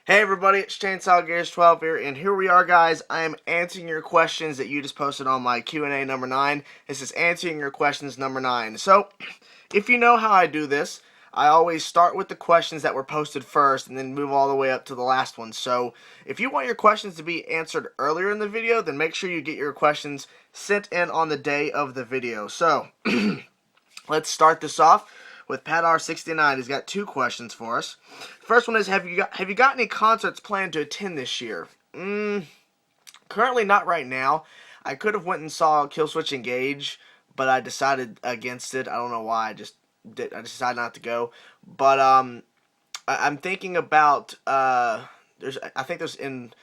Hey everybody, it's Chainsaw Gears 12 here, and here we are, guys. I am answering your questions that you just posted on my Q&A number 9. This is answering your questions number 9. So, if you know how I do this, I always start with the questions that were posted first and then move all the way up to the last one. So, if you want your questions to be answered earlier in the video, then make sure you get your questions sent in on the day of the video. So, let's start this off with Pat R69. He's got two questions for us. First one is, have you got any concerts planned to attend this year? Currently not right now. I could have went and saw Killswitch Engage, but I decided against it. I don't know why. I decided not to go. But I'm thinking about I think there's in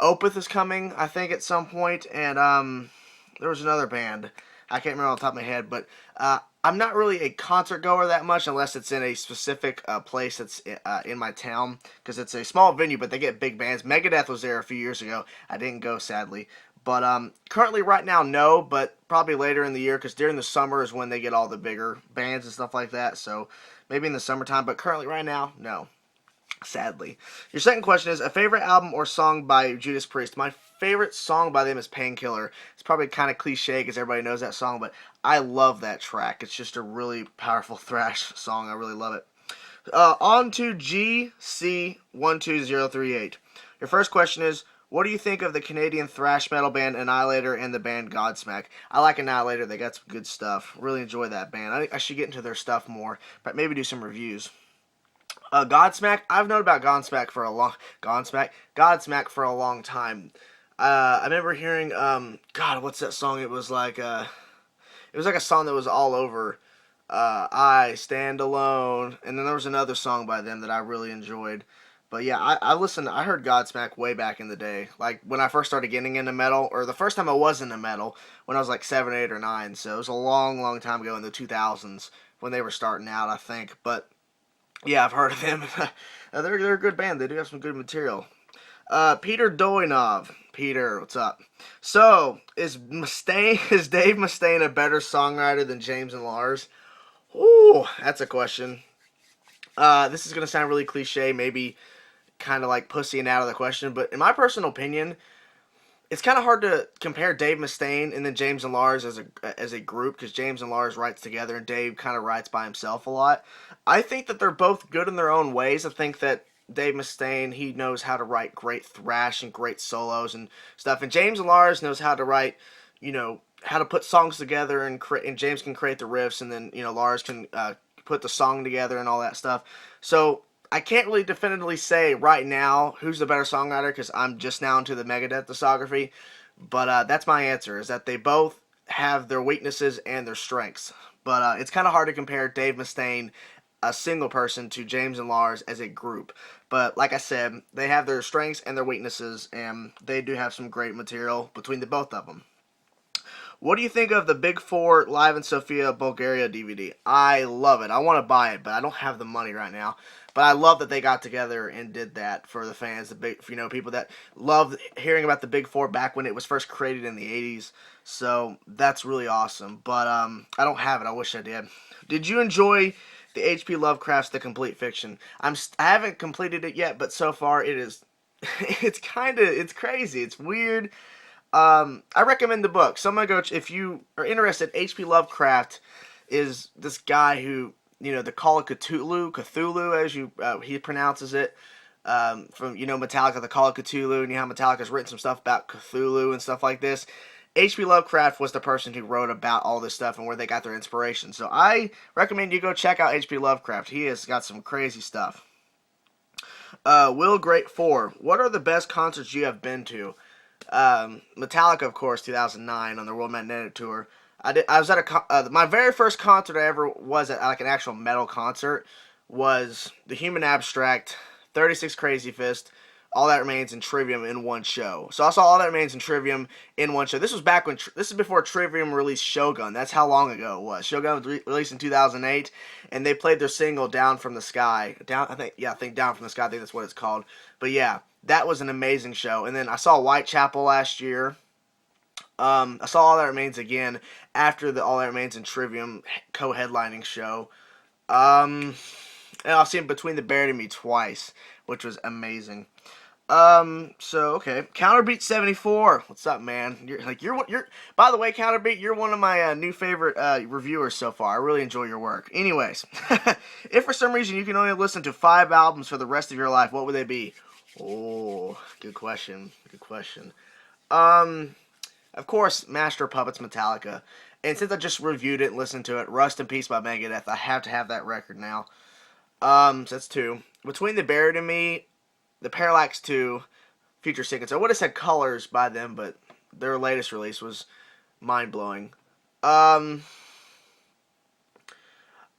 Opeth is coming. I think at some point, and there was another band. I can't remember off the top of my head, but I'm not really a concert goer that much unless it's in a specific place that's in my town, because it's a small venue, but they get big bands. Megadeth was there a few years ago. I didn't go, sadly. But currently right now, no, but probably later in the year, because during the summer is when they get all the bigger bands and stuff like that, so maybe in the summertime, but currently right now, no. Sadly. Your second question is, a favorite album or song by Judas Priest? My favorite song by them is Painkiller. It's probably kind of cliche because everybody knows that song, but I love that track. It's just a really powerful thrash song. I really love it. On to GC12038. Your first question is, what do you think of the Canadian thrash metal band Annihilator and the band Godsmack? I like Annihilator. They got some good stuff. Really enjoy that band. I think I should get into their stuff more, but maybe do some reviews. Godsmack. I've known about Godsmack for a long time. I remember hearing God, what's that song? It was like a song that was all over. I Stand Alone, and then there was another song by them that I really enjoyed. But yeah, I listened. I heard Godsmack way back in the day, like when I first started getting into metal, or the first time I was into metal when I was like 7, 8, or 9. So it was a long, long time ago in the 2000s when they were starting out, I think. But yeah, I've heard of them. They're a good band. They do have some good material. Peter Doinov. Peter, what's up? So, is Dave Mustaine a better songwriter than James and Lars? Ooh, that's a question. This is gonna sound really cliche, maybe kind of like pussying out of the question, but in my personal opinion, it's kind of hard to compare Dave Mustaine and then James and Lars as a group, because James and Lars writes together and Dave kind of writes by himself a lot. I think that they're both good in their own ways. I think that Dave Mustaine, he knows how to write great thrash and great solos and stuff, and James and Lars knows how to write, how to put songs together, and James can create the riffs, and then Lars can put the song together and all that stuff. So I can't really definitively say right now who's the better songwriter, because I'm just now into the Megadeth discography. But that's my answer, is that they both have their weaknesses and their strengths. But it's kind of hard to compare Dave Mustaine, a single person, to James and Lars as a group. But like I said, they have their strengths and their weaknesses, and they do have some great material between the both of them. What do you think of the Big Four Live in Sofia, Bulgaria DVD? I love it. I want to buy it, but I don't have the money right now. But I love that they got together and did that for the fans, the big, people that loved hearing about the Big Four back when it was first created in the 80s. So that's really awesome. But I don't have it. I wish I did. Did you enjoy the H.P. Lovecraft's The Complete Fiction? I haven't completed it yet, but so far it is. It's crazy. It's weird. I recommend the book. So I'm gonna go. If you are interested, H.P. Lovecraft is this guy who, the Call of Cthulhu, as he pronounces it. From Metallica, the Call of Cthulhu, and how Metallica's written some stuff about Cthulhu and stuff like this. H.P. Lovecraft was the person who wrote about all this stuff and where they got their inspiration. So I recommend you go check out H.P. Lovecraft. He has got some crazy stuff. Will Great 4. What are the best concerts you have been to? Metallica, of course, 2009 on their World Magnetic Tour. I was at my very first concert I ever was at, like an actual metal concert, was the Human Abstract, 36 Crazy Fist, All That Remains, and Trivium in one show. So I saw All That Remains and Trivium in one show. This was back when this is before Trivium released Shogun. That's how long ago it was. Shogun was released in 2008, and they played their single Down from the Sky. I think Down from the Sky. I think that's what it's called. But yeah, that was an amazing show. And then I saw Whitechapel last year. I saw All That Remains again after the All That Remains and Trivium co-headlining show. And I've seen Between the Buried and Me twice, which was amazing. So okay, Counterbeat 74. What's up, man? You're. By the way, Counterbeat, you're one of my new favorite reviewers so far. I really enjoy your work. Anyways, if for some reason you can only listen to 5 albums for the rest of your life, what would they be? Oh, good question. Good question. Of course, Master of Puppets, Metallica. And since I just reviewed it and listened to it, Rust in Peace by Megadeth, I have to have that record now. So that's 2. Between the Buried and Me, the Parallax 2, Future Sequence. I would have said Colors by them, but their latest release was mind-blowing. I'd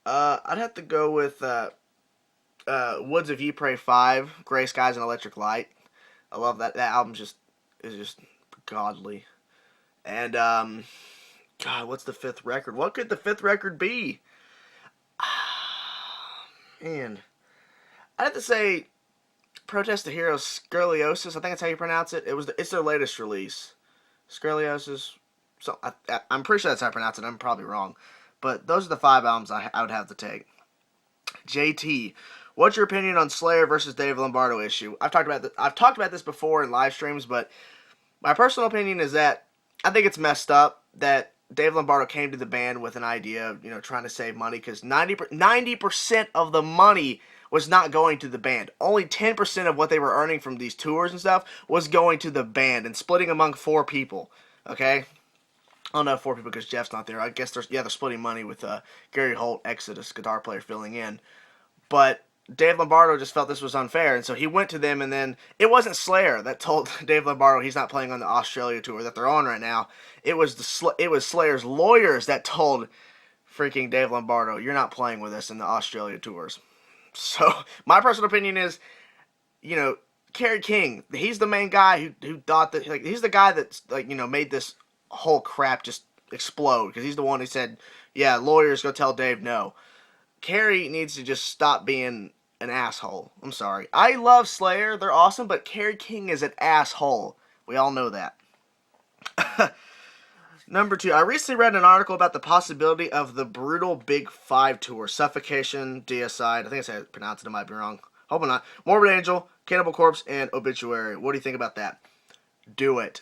have to go with Woods of Ypres 5, Gray Skies and Electric Light. I love that. That album is just godly. And, God, what's the 5th record? What could the 5th record be? Man. I'd have to say Protest the Heroes, Scoliosis. I think that's how you pronounce it. It's their latest release. Scoliosis. So I'm pretty sure that's how I pronounce it. I'm probably wrong. But those are the 5 albums I would have to take. JT, what's your opinion on Slayer versus Dave Lombardo issue? I've talked about this before in live streams, but my personal opinion is that I think it's messed up that Dave Lombardo came to the band with an idea of, trying to save money, because 90% of the money was not going to the band. Only 10% of what they were earning from these tours and stuff was going to the band and splitting among 4 people. Okay? I don't know 4 people because Jeff's not there. I guess they're splitting money with Gary Holt, Exodus guitar player, filling in. But Dave Lombardo just felt this was unfair, and so he went to them, and then it wasn't Slayer that told Dave Lombardo he's not playing on the Australia tour that they're on right now. It was Slayer's lawyers that told freaking Dave Lombardo, you're not playing with us in the Australia tours. So my personal opinion is, Kerry King, he's the main guy who thought that, he's the guy that's made this whole crap just explode, because he's the one who said, yeah, lawyers, go tell Dave no. Kerry needs to just stop being an asshole. I'm sorry. I love Slayer. They're awesome, but Kerry King is an asshole. We all know that. Number 2, I recently read an article about the possibility of the Brutal Big 5 tour. Suffocation, Deicide, I think I pronounced it, I might be wrong. Hope not. Morbid Angel, Cannibal Corpse, and Obituary. What do you think about that? Do it.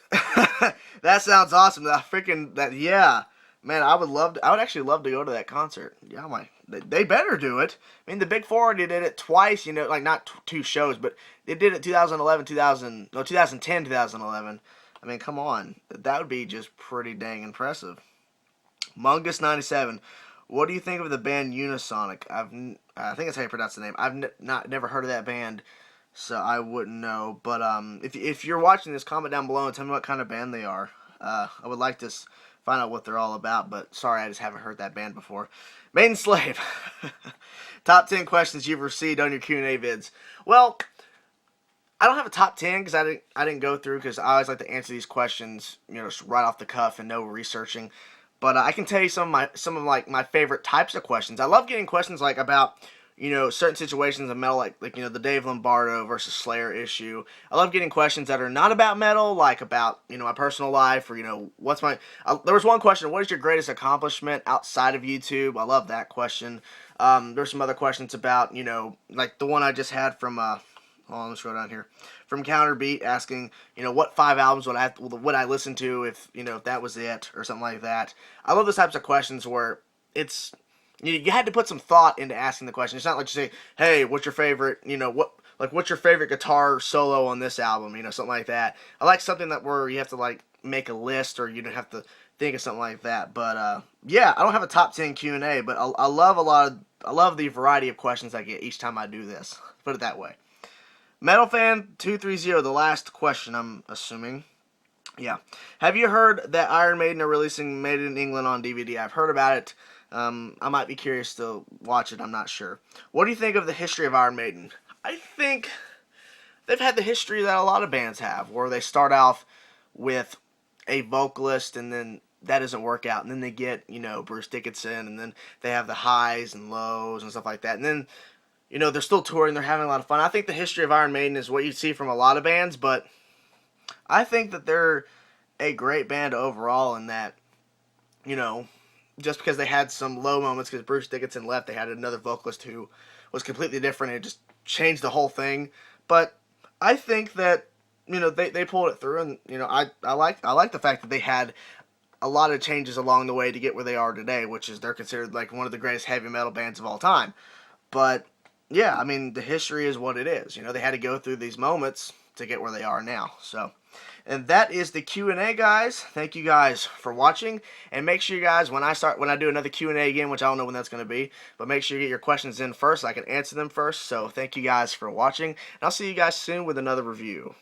That sounds awesome. Yeah. Man, I would actually love to go to that concert. Yeah, they better do it. I mean, the Big Four did it twice, not 2 shows, but they did it 2010, 2011. I mean, come on. That would be just pretty dang impressive. Mungus97, what do you think of the band Unisonic? I think that's how you pronounce the name. I've never heard of that band, so I wouldn't know. But if you're watching this, comment down below and tell me what kind of band they are. I would like to find out what they're all about, but sorry, I just haven't heard that band before. Maiden Slave. Top 10 questions you've received on your Q&A vids. Well, I don't have a top 10 because I didn't go through, because I always like to answer these questions, just right off the cuff and no researching. But I can tell you some of my favorite types of questions. I love getting questions about certain situations of metal, like the Dave Lombardo versus Slayer issue. I love getting questions that are not about metal, like about my personal life, or what's my. There was one question: what is your greatest accomplishment outside of YouTube? I love that question. There's some other questions about like the one I just had from hold on, let's go down here. From Counterbeat, asking, what 5 albums would I listen to if that was it, or something like that. I love those types of questions where it's. You had to put some thought into asking the question. It's not like you say, hey, what's your favorite, what's your favorite guitar solo on this album, something like that. I like something where you have to, make a list, or you don't have to think of something like that. But, yeah, I don't have a top 10 Q&A, but I love the variety of questions I get each time I do this. Put it that way. Metal Fan 230, the last question, I'm assuming. Yeah. Have you heard that Iron Maiden are releasing Made in England on DVD? I've heard about it. I might be curious to watch it. I'm not sure. What do you think of the history of Iron Maiden? I think they've had the history that a lot of bands have, where they start off with a vocalist, and then that doesn't work out, and then they get, Bruce Dickinson, and then they have the highs and lows and stuff like that, and then, they're still touring, they're having a lot of fun. I think the history of Iron Maiden is what you see from a lot of bands, but I think that they're a great band overall, in that, just because they had some low moments, because Bruce Dickinson left, they had another vocalist who was completely different, and it just changed the whole thing. But I think that they pulled it through, and I like the fact that they had a lot of changes along the way to get where they are today, which is they're considered like one of the greatest heavy metal bands of all time. But yeah, I mean, the history is what it is. They had to go through these moments to get where they are now. So, and that is the Q&A, guys. Thank you guys for watching, and make sure you guys, when I do another Q&A again, which I don't know when that's going to be, but make sure you get your questions in first so I can answer them first. So thank you guys for watching, and I'll see you guys soon with another review.